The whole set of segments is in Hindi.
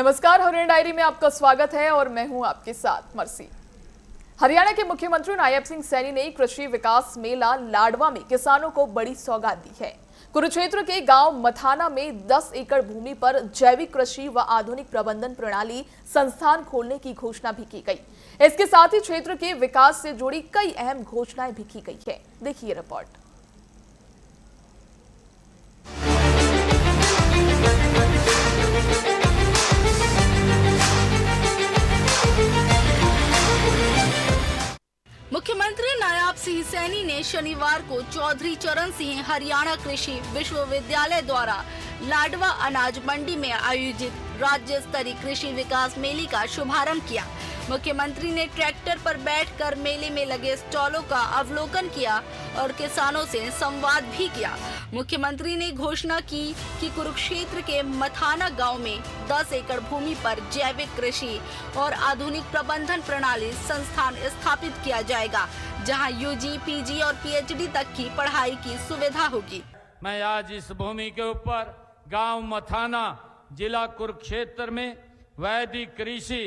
नमस्कार, हरियाणा डायरी में आपका स्वागत है और मैं हूं आपके साथ मर्सी। हरियाणा के मुख्यमंत्री नायब सिंह सैनी ने कृषि विकास मेला लाडवा में किसानों को बड़ी सौगात दी है। कुरुक्षेत्र के गांव मथाना में 10 एकड़ भूमि पर जैविक कृषि व आधुनिक प्रबंधन प्रणाली संस्थान खोलने की घोषणा भी की गई। इसके साथ ही क्षेत्र के विकास से जुड़ी कई अहम घोषणाएं भी की गई है। देखिए रिपोर्ट। मुख्यमंत्री नायब सिंह सैनी ने शनिवार को चौधरी चरण सिंह हरियाणा कृषि विश्वविद्यालय द्वारा लाडवा अनाज मंडी में आयोजित राज्य स्तरीय कृषि विकास मेले का शुभारंभ किया। मुख्यमंत्री ने ट्रैक्टर पर बैठकर मेले में लगे स्टॉलों का अवलोकन किया और किसानों से संवाद भी किया। मुख्यमंत्री ने घोषणा की कि कुरुक्षेत्र के मथाना गांव में 10 एकड़ भूमि पर जैविक कृषि और आधुनिक प्रबंधन प्रणाली संस्थान स्थापित किया जाएगा, जहां यूजी, पीजी और पीएचडी तक की पढ़ाई की सुविधा होगी। मैं आज इस भूमि के ऊपर गांव मथाना, जिला कुरुक्षेत्र में वैदिक कृषि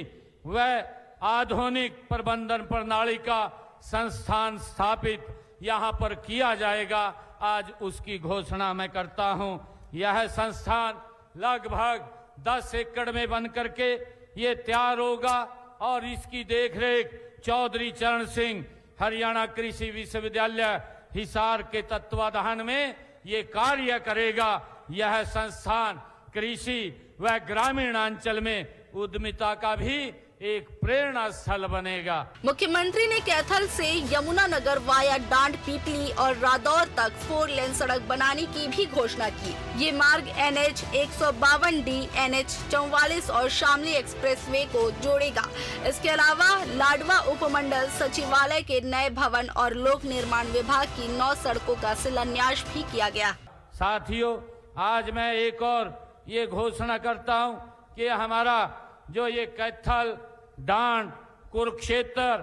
व आधुनिक प्रबंधन प्रणाली का संस्थान स्थापित यहां पर किया जाएगा, आज उसकी घोषणा मैं करता हूं। यह संस्थान लगभग 10 एकड़ में बन करके ये तैयार होगा और इसकी देखरेख चौधरी चरण सिंह हरियाणा कृषि विश्वविद्यालय हिसार के तत्वाधान में ये कार्य करेगा। यह संस्थान कृषि व ग्रामीण अंचल में उद्यमिता का भी एक प्रेरणा स्थल बनेगा। मुख्यमंत्री ने कैथल से यमुनानगर वाया डांड, पीपली और रादौर तक 4 लेन सड़क बनाने की भी घोषणा की। ये मार्ग NH 152D, NH 44 और शामली एक्सप्रेसवे को जोड़ेगा। इसके अलावा लाडवा उपमंडल सचिवालय के नए भवन और लोक निर्माण विभाग की 9 सड़कों का शिलान्यास भी किया गया। साथियों, आज मैं एक और ये घोषणा करता हूँ कि हमारा जो ये कैथल, डांड, कुरुक्षेत्र,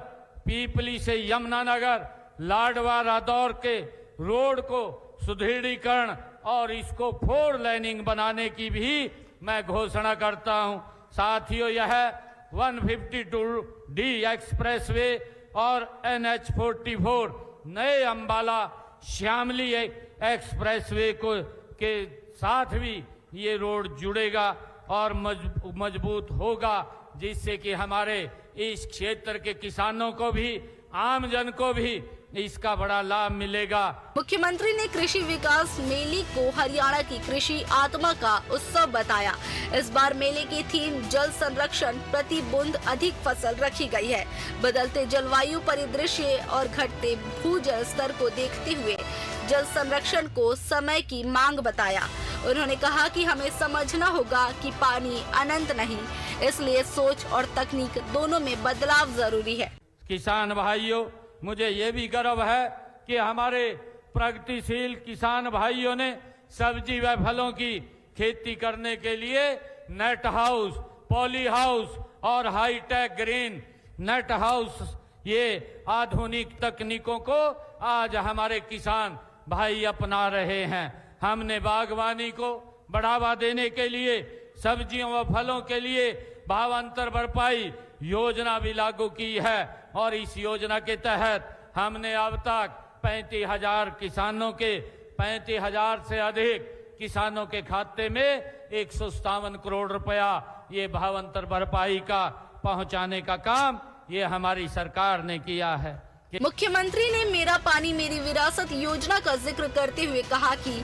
पीपली से यमुनानगर, लाडवा, रादौर के रोड को सुदृढ़ीकरण और इसको 4 लेनिंग बनाने की भी मैं घोषणा करता हूं। साथियों, यह 152D एक्सप्रेसवे और NH 44 नए अंबाला श्यामली एक्सप्रेसवे को के साथ भी ये रोड जुड़ेगा और मजबूत होगा, जिससे कि हमारे इस क्षेत्र के किसानों को भी, आम जन को भी इसका बड़ा लाभ मिलेगा। मुख्यमंत्री ने कृषि विकास मेले को हरियाणा की कृषि आत्मा का उत्सव बताया। इस बार मेले की थीम जल संरक्षण, प्रति बूंद अधिक फसल रखी गई है। बदलते जलवायु परिदृश्य और घटते भूजल स्तर को देखते हुए जल संरक्षण को समय की मांग बताया। उन्होंने कहा कि हमें समझना होगा कि पानी अनंत नहीं, इसलिए सोच और तकनीक दोनों में बदलाव जरूरी है। किसान भाइयों, मुझे ये भी गर्व है कि हमारे प्रगतिशील किसान भाइयों ने सब्जी व फलों की खेती करने के लिए नेट हाउस, पॉली हाउस और हाईटेक ग्रीन नेट हाउस, ये आधुनिक तकनीकों को आज हमारे किसान भाई अपना रहे हैं। हमने बागवानी को बढ़ावा देने के लिए सब्जियों व फलों के लिए भावांतर भरपाई योजना भी लागू की है और इस योजना के तहत हमने अब तक 35,000 किसानों के 35,000 से अधिक किसानों के खाते में 157 करोड़ रुपया ये भावांतर भरपाई का पहुंचाने का काम ये हमारी सरकार ने किया है। मुख्यमंत्री ने मेरा पानी मेरी विरासत योजना का जिक्र करते हुए कहा कि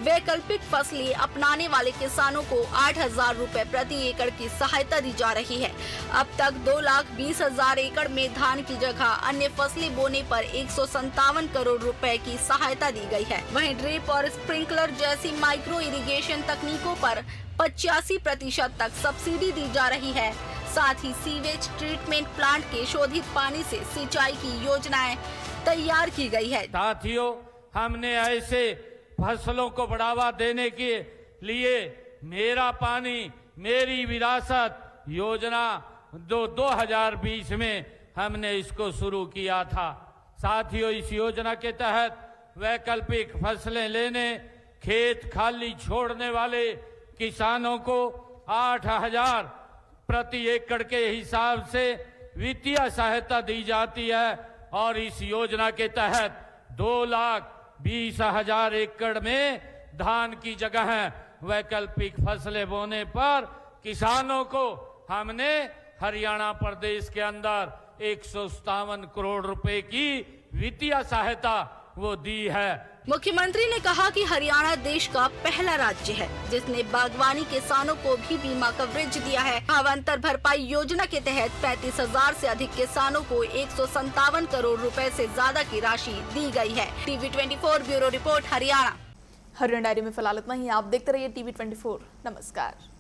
वैकल्पिक फसलें अपनाने वाले किसानों को 8,000 रुपए प्रति एकड़ की सहायता दी जा रही है। अब तक 2,20,000 एकड़ में धान की जगह अन्य फसलें बोने पर 157 करोड़ रुपए की सहायता दी गई है। वहीं ड्रिप और स्प्रिंकलर जैसी माइक्रो इरिगेशन तकनीकों पर 85% तक सब्सिडी दी जा रही है। साथ ही सीवेज ट्रीटमेंट प्लांट के शोधित पानी से सिंचाई की योजनाएं तैयार की गई है। साथियों, हमने ऐसे फसलों को बढ़ावा देने के लिए मेरा पानी मेरी विरासत योजना 2020 में हमने इसको शुरू किया था। साथियों, इस योजना के तहत वैकल्पिक फसलें लेने, खेत खाली छोड़ने वाले किसानों को 8,000 प्रति एकड़ के हिसाब से वित्तीय सहायता दी जाती है और इस योजना के तहत 2,20,000 एकड़ में धान की जगह वैकल्पिक फसलें बोने पर किसानों को हमने हरियाणा प्रदेश के अंदर 157 करोड़ रुपए की वित्तीय सहायता वो दी है। मुख्यमंत्री ने कहा कि हरियाणा देश का पहला राज्य है जिसने बागवानी किसानों को भी बीमा कवरेज दिया है। भावांतर भरपाई योजना के तहत 35,000 से अधिक किसानों को 157 करोड़ रुपए से ज्यादा की राशि दी गई है। TV 24 bureau report Haryana. Haryana diary में फिलहाल इतना ही। आप देखते रहिए टीवी 24। नमस्कार।